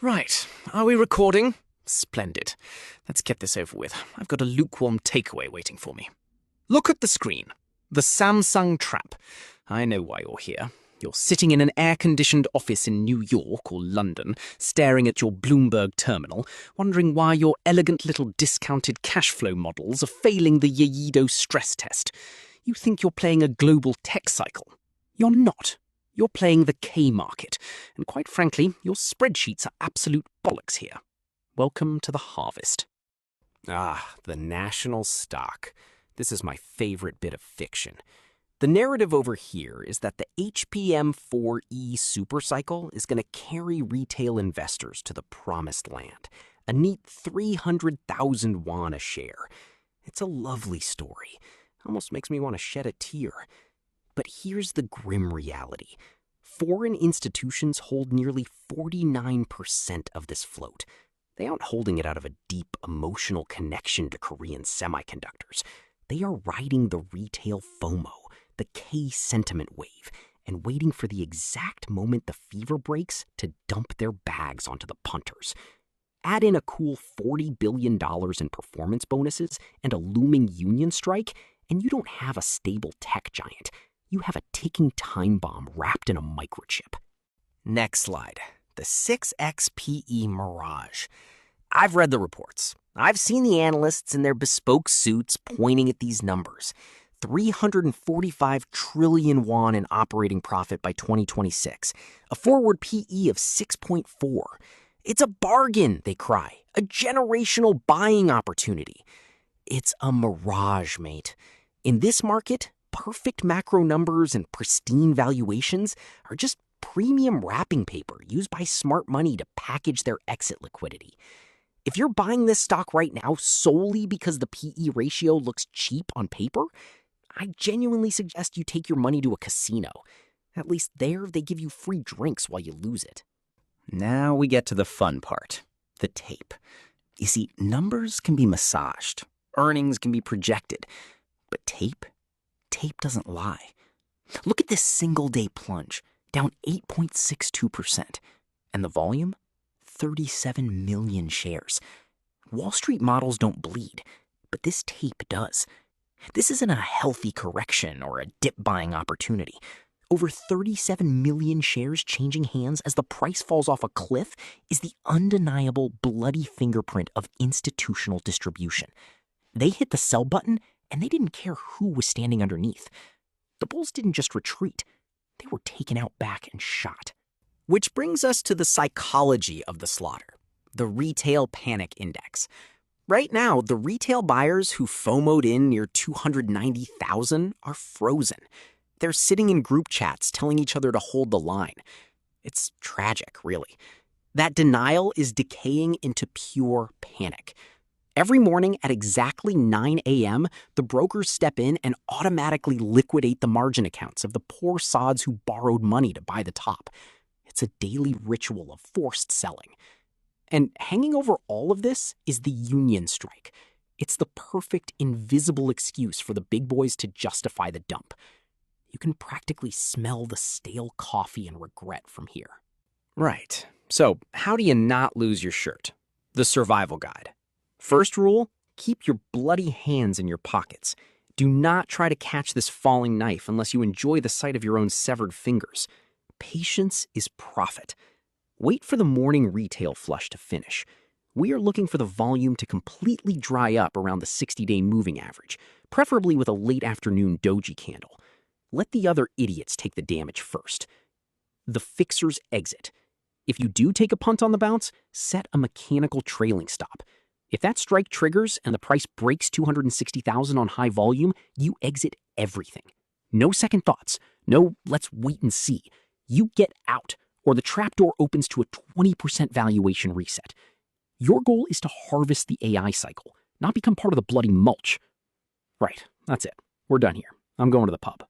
Right, are we recording? Splendid. Let's get this over with. I've got a lukewarm takeaway waiting for me. Look at the screen. The Samsung trap. I know why you're here. You're sitting in an air-conditioned office in New York or London, staring at your Bloomberg terminal, wondering why your elegant little discounted cash flow models are failing the Yayido stress test. You think you're playing a global tech cycle. You're not. You're playing the K-market, and quite frankly, your spreadsheets are absolute bollocks here. Welcome to the harvest. Ah, the national stock. This is my favorite bit of fiction. The narrative over here is that the HPM4E supercycle is going to carry retail investors to the promised land, a neat 300,000 won a share. It's a lovely story. Almost makes me want to shed a tear. But here's the grim reality. Foreign institutions hold nearly 49% of this float. They aren't holding it out of a deep emotional connection to Korean semiconductors. They are riding the retail FOMO, the K sentiment wave, and waiting for the exact moment the fever breaks to dump their bags onto the punters. Add in a cool $40 billion in performance bonuses and a looming union strike, and you don't have a stable tech giant. You have a ticking time bomb wrapped in a microchip. Next slide. The 6x PE mirage. I've read the reports. I've seen the analysts in their bespoke suits pointing at these numbers. 345 trillion won in operating profit by 2026. A forward PE of 6.4. It's a bargain, they cry. A generational buying opportunity. It's a mirage, mate. In this market, perfect macro numbers and pristine valuations are just premium wrapping paper used by smart money to package their exit liquidity. If you're buying this stock right now solely because the PE ratio looks cheap on paper, I genuinely suggest you take your money to a casino. At least there, they give you free drinks while you lose it. Now we get to the fun part, the tape. You see, numbers can be massaged, earnings can be projected, but tape doesn't lie. Look at this single-day plunge, down 8.62%. And the volume? 37 million shares. Wall Street models don't bleed, but this tape does. This isn't a healthy correction or a dip buying opportunity. Over 37 million shares changing hands as the price falls off a cliff is the undeniable bloody fingerprint of institutional distribution. They hit the sell button, and they didn't care who was standing underneath. The bulls didn't just retreat. They were taken out back and shot. Which brings us to the psychology of the slaughter, the retail panic index. Right now, the retail buyers who FOMO'd in near 290,000 are frozen. They're sitting in group chats telling each other to hold the line. It's tragic, really. That denial is decaying into pure panic. Every morning at exactly 9 a.m., the brokers step in and automatically liquidate the margin accounts of the poor sods who borrowed money to buy the top. It's a daily ritual of forced selling. And hanging over all of this is the union strike. It's the perfect invisible excuse for the big boys to justify the dump. You can practically smell the stale coffee and regret from here. Right. So, how do you not lose your shirt? The survival guide. First rule, keep your bloody hands in your pockets. Do not try to catch this falling knife unless you enjoy the sight of your own severed fingers. Patience is profit. Wait for the morning retail flush to finish. We are looking for the volume to completely dry up around the 60-day moving average, preferably with a late afternoon doji candle. Let the other idiots take the damage first. The fixers exit. If you do take a punt on the bounce, set a mechanical trailing stop. If that strike triggers and the price breaks 260,000 on high volume, you exit everything. No second thoughts. No, let's wait and see. You get out, or the trapdoor opens to a 20% valuation reset. Your goal is to harvest the AI cycle, not become part of the bloody mulch. Right, that's it. We're done here. I'm going to the pub.